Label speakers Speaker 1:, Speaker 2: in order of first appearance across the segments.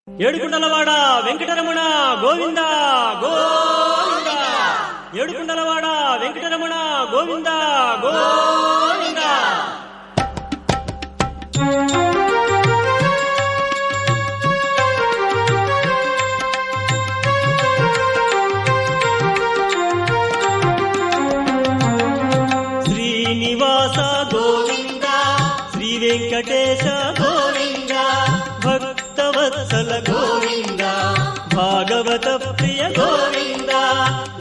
Speaker 1: ఏడుకుండలవాడ వెంకటరమణ గోవింద గోవింద. ఏడుకుండలవాడ వెంకటరమణ గోవింద గోవింద. శ్రీనివాస గోవింద, శ్రీ వెంకటేశ గోవింద, భక్తవత్సల గోవింద, భాగవత ప్రియ గోవింద.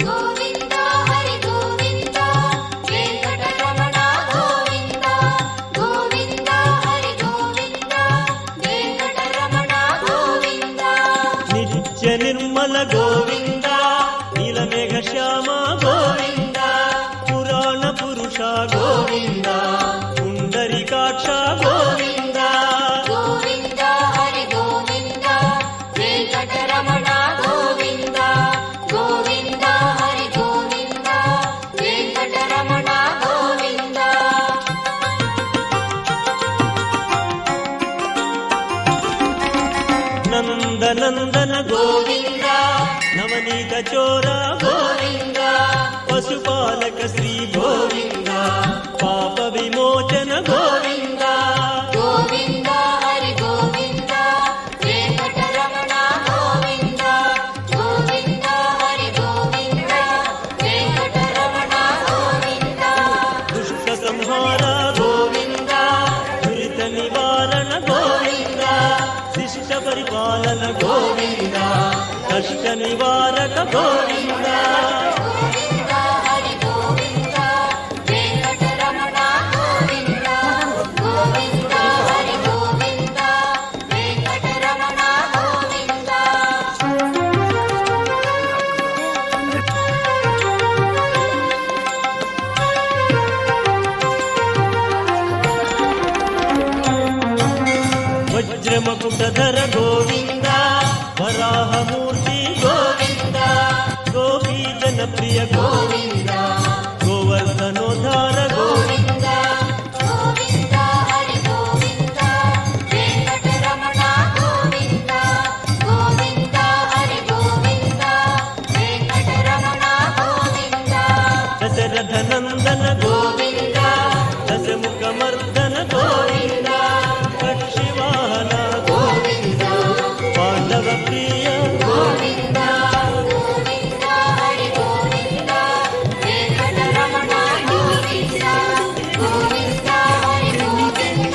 Speaker 2: గోవింద హరి గోవింద, వెంకటరమణ గోవింద. గోవింద హరి గోవింద, వెంకటరమణ గోవింద.
Speaker 1: నిత్య నిర్మల గోవింద, నీలమేఘ శ్యామ గోవింద, పురాణ పురుష గోవింద, పుండరీకాక్ష గోవింద.
Speaker 2: గోవింద హరి గోవింద, వెంకటరమణ గోవింద. గోవింద హరి గోవింద, వెంకటరమణ గోవింద.
Speaker 1: నందనందన గోవింద, నవనీత చోర గోవింద, పశుపాలక శ్రీ గోవింద, పాప విమోచన గోవింద.
Speaker 2: గోవింద హరి గోవింద, వెంకటరమణ గోవింద. గోవింద హరి గోవింద, వెంకటరమణ గోవింద.
Speaker 1: దుష్ట సంహార గోవింద, దురిత నివారణ గోవింద, శిష్ట పరిపాలన గోవింద, కష్ట నివారక గోవింద.
Speaker 2: గోవింద హరి గోవింద, వెంకటరమణ గోవింద. గోవింద హరి గోవింద, వెంకటరమణ గోవింద.
Speaker 1: వజ్రమకుటధర గోవింద, వరాహమూర్తి గోవింద, గోపీ జనప్రియ గోవింద, గోవర్ధనోద్ధార గోవింద.
Speaker 2: గోవింద హరి గోవింద, వెంకటరమణ గోవింద. గోవింద హరి గోవింద, వెంకటరమణ గోవింద.
Speaker 1: దశరథ నందన గోవింద, దశముఖమర్దన గోవింద, పక్షివాహన గోవింద, పాండవ ప్రియ
Speaker 2: గోవింద. గోవింద హరి గోవింద, వెంకటరమణ గోవింద. గోవింద హరి గోవింద.